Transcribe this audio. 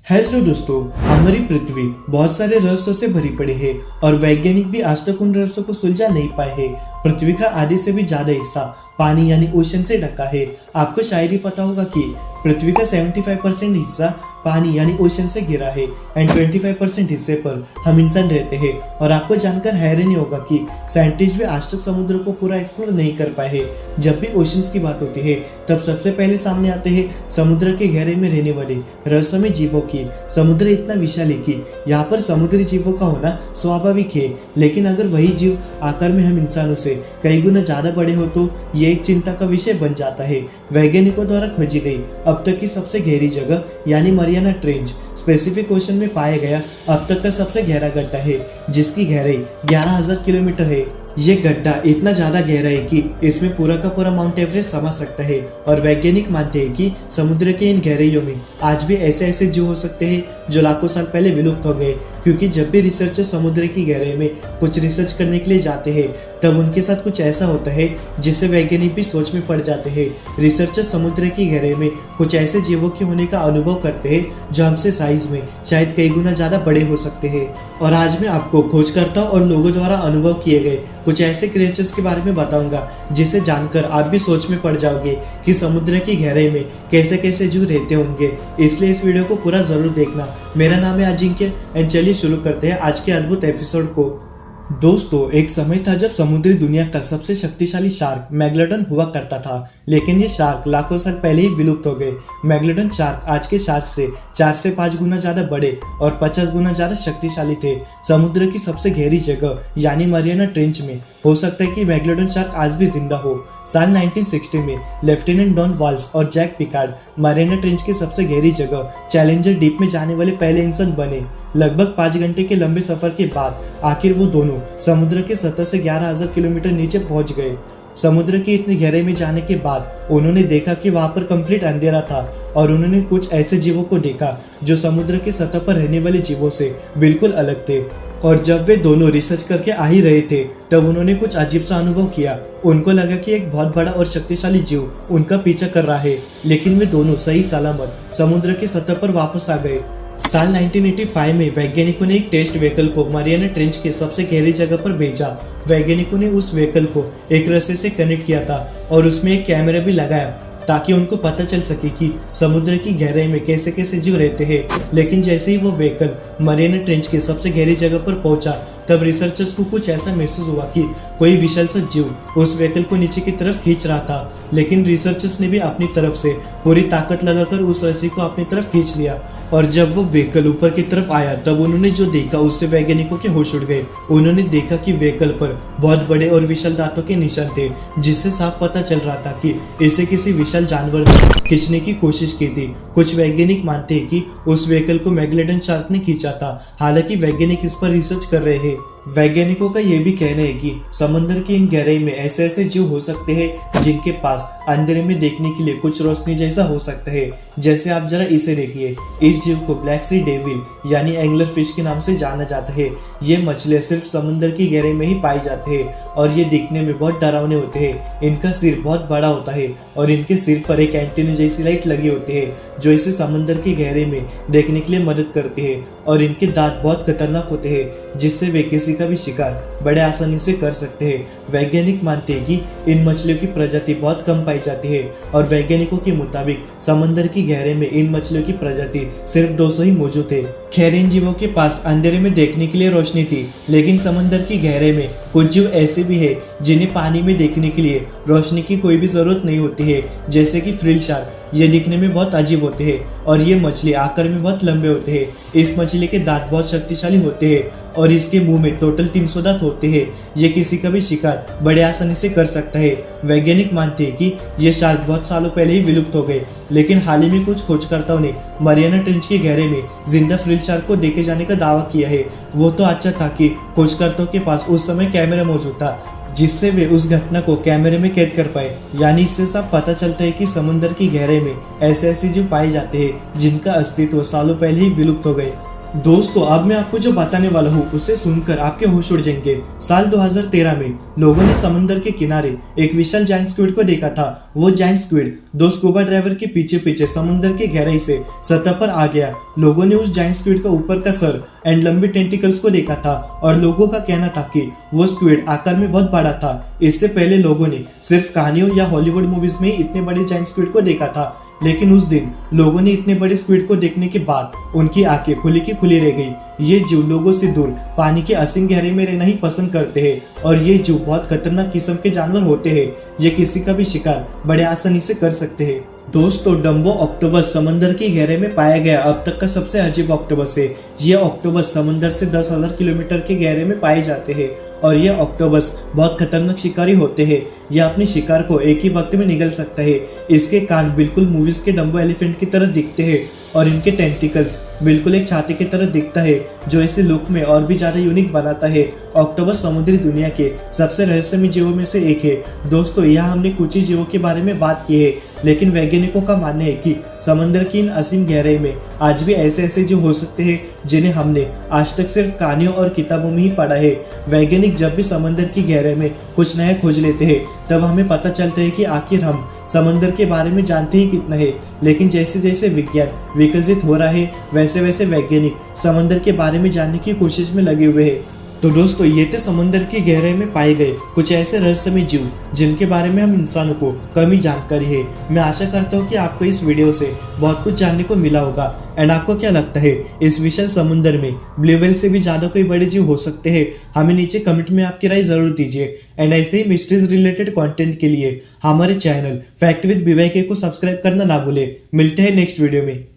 Hello दोस्तों, हमारी पृथ्वी बहुत सारे रहस्यों से भरी पड़ी है और वैज्ञानिक भी आज तक उन रहस्यों को सुलझा नहीं पाए हैं। पृथ्वी का आधे से भी ज्यादा हिस्सा पानी यानी ओशन से ढका है। आपको शायद ही पता होगा कि पृथ्वी का 75% हिस्सा पानी यानी ओशन से घिरा है एंड 25% हिस्से पर हम इंसान रहते हैं। और आपको जानकर हैरानी होगा कि साइंटिस्ट भी आज तक समुद्र को पूरा एक्सप्लोर नहीं कर पाए हैं। जब भी ओशंस की बात होती है तब सबसे पहले सामने आते हैं समुद्र के गहरे में रहने वाले रहस्यमय जीवों की। समुद्र इतना विशाल है कि यहाँ पर समुद्री जीवों का होना स्वाभाविक है, लेकिन अगर वही जीव आकार में हम इंसानों से कई गुना ज्यादा बड़े हो तो ये एक चिंता का विषय बन जाता है। वैज्ञानिकों द्वारा खोजी गई अब तक की सबसे गहरी जगह यानी मरियाना ट्रेंच स्पेसिफिक ओशन में पाया गया अब तक का सबसे गहरा गड्ढा है, जिसकी गहराई 11,000 किलोमीटर है। ये गड्ढा इतना ज्यादा गहरा है कि इसमें पूरा का पूरा माउंट एवरेस्ट समा सकता है। और वैज्ञानिक मानते हैं कि समुद्र के इन गहराइयों में आज भी ऐसे ऐसे जीव हो सकते हैं जो लाखों साल पहले विलुप्त हो गए। क्योंकि जब भी रिसर्चर समुद्र की गहराई में कुछ रिसर्च करने के लिए जाते हैं तब उनके साथ कुछ ऐसा होता है जिससे वैज्ञानिक भी सोच में पड़ जाते हैं। रिसर्चर समुद्र की गहराई में कुछ ऐसे जीवों के होने का अनुभव करते हैं जो हमसे साइज में शायद कई गुना ज्यादा बड़े हो सकते हैं। और आज मैं आपको खोजकर्ताओं और लोगों द्वारा अनुभव किए गए कुछ ऐसे क्रिएचर्स के बारे में बताऊंगा जिसे जानकर आप भी सोच में पड़ जाओगे कि समुद्र की गहराई में कैसे कैसे जीव रहते होंगे। इसलिए इस वीडियो को पूरा जरूर देखना। मेरा नाम है अजिंक्य एंड चलिए शुरू करते हैं आज के अद्भुत एपिसोड को। दोस्तों, एक समय था जब समुद्री दुनिया का सबसे शक्तिशाली शार्क मैग्लोडन हुआ करता था, लेकिन ये शार्क लाखों साल पहले ही विलुप्त हो गए। मैग्लोडन शार्क आज के शार्क से 4 से 5 गुना ज्यादा बड़े और 50 गुना ज्यादा शक्तिशाली थे। समुद्र की सबसे गहरी जगह यानी मरियाना ट्रेंच में हो सकता है कि मैग्लोडन शार्क आज भी जिंदा हो। साल 1960 में लेफ्टिनेंट डॉन वाल्स और जैक पिकार्ड मरियाना ट्रेंच की सबसे गहरी जगह चैलेंजर डीप में जाने वाले पहले इंसान बने। लगभग 5 घंटे के लंबे सफर के बाद आखिर वो दोनों समुद्र के सतह से 11,000 किलोमीटर नीचे पहुंच गए। समुद्र की इतनी गहराई में जाने के बाद उन्होंने देखा कि वहां पर कंप्लीट अंधेरा था और उन्होंने कुछ ऐसे जीवों को देखा जो समुद्र के सतह पर रहने वाले जीवों से बिल्कुल अलग थे। और जब वे दोनों रिसर्च करके आ ही रहे थे तब उन्होंने कुछ अजीब सा अनुभव किया। उनको लगा कि एक बहुत बड़ा और शक्तिशाली जीव उनका पीछा कर रहा है, लेकिन वे दोनों सही सलामत समुद्र की सतह पर वापस आ गए। साल 1985 में वैज्ञानिकों ने एक टेस्ट व्हीकल को मरियाना ट्रेंच के सबसे गहरी जगह पर भेजा। वैज्ञानिकों ने उस व्हीकल को एक रस्से से कनेक्ट किया था और उसमें एक कैमरा भी लगाया ताकि उनको पता चल सके कि समुद्र की गहराई में कैसे कैसे जीव रहते हैं। लेकिन जैसे ही वो व्हीकल मरियाना ट्रेंच की सबसे गहरी जगह पर पहुंचा तब रिसर्चर्स को कुछ ऐसा महसूस हुआ कि कोई विशाल सा जीव उस व्हीकल को नीचे की तरफ खींच रहा था। लेकिन रिसर्चर्स ने भी अपनी तरफ से पूरी ताकत लगाकर उस रस्सी को अपनी तरफ खींच लिया। और जब वो व्हीकल ऊपर की तरफ आया तब उन्होंने जो देखा उससे वैज्ञानिकों के होश उड़ गए। उन्होंने देखा कि व्हीकल पर बहुत बड़े और विशाल दांतों के निशान थे, जिससे साफ पता चल रहा था कि इसे किसी विशाल जानवर ने खींचने की कोशिश की थी। कुछ वैज्ञानिक मानते हैं कि उस व्हीकल को मैग्लोडन शार्क ने खींचा था। हालांकि वैज्ञानिक इस पर रिसर्च कर रहे हैं। वैज्ञानिकों का यह भी कहना है कि समुद्र की इन गहराई में ऐसे ऐसे जीव हो सकते हैं जिनके पास अंधेरे में देखने के लिए कुछ रोशनी जैसा हो सकता है। जैसे आप जरा इसे देखिए, इस जीव को ब्लैक सी डेविल यानी एंगलर फिश के नाम से जाना जाता है। ये मछलियां सिर्फ समुद्र की गहराई में ही पाई जाते हैं और ये दिखने में बहुत डरावने होते हैं। इनका सिर बहुत बड़ा होता है और इनके सिर पर एक एंटीना जैसी लाइट लगी होती है जो इसे समुद्र की गहराई में देखने के लिए मदद करती है। और इनके दांत बहुत खतरनाक होते हैं जिससे वे किसी का भी शिकार बड़े आसानी से कर सकते हैं। वैज्ञानिक मानते हैं कि इन मछलियों की प्रजाति बहुत कम पाई जाती है और वैज्ञानिकों के मुताबिक समुद्र की गहराई में इन मछलियों की प्रजाति सिर्फ 200 ही मौजूद है। खैर, इन जीवों के पास अंधेरे में देखने के लिए रोशनी थी, लेकिन समुद्र की गहराई में कुछ जीव ऐसे भी है जिन्हें पानी में देखने के लिए रोशनी की कोई भी जरूरत नहीं होती है, जैसे कि फ्रिल शार्क। ये दिखने में बहुत अजीब होते हैं और ये मछली आकार में बहुत लंबे होते हैं। इस मछली के दांत बहुत शक्तिशाली होते हैं और इसके मुंह में टोटल 300 दांत होते हैं। ये किसी का भी शिकार बड़े आसानी से कर सकता है। वैज्ञानिक मानते हैं कि ये शार्क बहुत सालों पहले ही विलुप्त हो गए, लेकिन हाल ही में कुछ खोजकर्ताओं ने मरियाना ट्रेंच की गहराई में जिंदा फ्रिल शार्क को देखे जाने का दावा किया है। वो तो अच्छा था कि खोजकर्ताओं के पास उस समय कैमरा मौजूद था जिससे वे उस घटना को कैमरे में कैद कर पाए। यानी इससे साफ पता चलता है कि समुद्र की गहराई में ऐसे ऐसे जीव पाए जाते हैं जिनका अस्तित्व सालों पहले ही विलुप्त हो गए। दोस्तों अब मैं आपको जो बताने वाला हूँ उसे सुनकर आपके होश उड़ जाएंगे। साल 2013 में लोगों ने समुद्र के किनारे एक विशाल जायंट स्क्विड को देखा था। वो जायंट स्क्विड दो स्कूबा ड्राइवर के पीछे पीछे समुद्र की गहराई से सतह पर आ गया। लोगों ने उस जायंट स्क्विड का ऊपर का सर एंड लंबी टेंटिकल्स को देखा था और लोगों का कहना था कि वो स्क्विड आकार में बहुत बड़ा था। इससे पहले लोगों ने सिर्फ कहानियों या हॉलीवुड मूवीज में ही इतने बड़े जायंट स्क्विड को देखा था, लेकिन उस दिन लोगों ने इतने बड़े स्क्विड को देखने के बाद उनकी आंखें खुली की खुली रह गई। ये जीव लोगों से दूर पानी की असीम गहराई में रहना ही पसंद करते हैं और ये जीव बहुत खतरनाक किस्म के जानवर होते हैं। ये किसी का भी शिकार बड़े आसानी से कर सकते हैं। दोस्तों डम्बो ऑक्टोपस समुद्र की गहराई में पाया गया अब तक का सबसे अजीब ऑक्टोपस है। ये ऑक्टोपस समुद्र से 10,000 किलोमीटर के गहरे में पाए जाते हैं और ये ऑक्टोपस बहुत खतरनाक शिकारी होते हैं। यह अपने शिकार को एक ही वक्त में निगल सकता है। इसके कान बिल्कुल मूवीज के डम्बो एलिफेंट की तरह दिखते हैं और इनके टेंटिकल्स बिल्कुल एक छाते की तरह दिखता है, जो इसे लुक में और भी ज्यादा यूनिक बनाता है। ऑक्टोपस समुद्री दुनिया के सबसे रहस्यमय जीवों में से एक है। दोस्तों यहाँ हमने कुछ ही जीवों के बारे में बात की है, लेकिन वैज्ञानिकों का मानना है कि समुद्र की इन असीम गहराई में आज भी ऐसे ऐसे जीव हो सकते हैं जिन्हें हमने आज तक सिर्फ कहानियों और किताबों में ही पढ़ा है। वैज्ञानिक जब भी समुद्र की गहराई में कुछ नया खोज लेते हैं तब हमें पता चलता है कि आखिर हम समुद्र के बारे में जानते ही कितना है। लेकिन जैसे जैसे विज्ञान विकसित हो रहा है वैसे वैसे वैज्ञानिक समुद्र के बारे में जानने की कोशिश में लगे हुए हैं। तो दोस्तों ये थे समुद्र की गहराई में पाए गए कुछ ऐसे रहस्यमय जीव जिनके बारे में हम इंसानों को कम ही जानकारी है। मैं आशा करता हूँ कि आपको इस वीडियो से बहुत कुछ जानने को मिला होगा। एंड आपको क्या लगता है इस विशाल समुद्र में ब्लू व्हेल से भी ज्यादा कोई बड़े जीव हो सकते हैं? हमें नीचे कमेंट में आपकी राय जरूर दीजिए। एंड ऐसे ही मिस्ट्रीज रिलेटेड कंटेंट के लिए हमारे चैनल फैक्ट विद BYK को सब्सक्राइब करना ना भूले। मिलते हैं नेक्स्ट वीडियो में।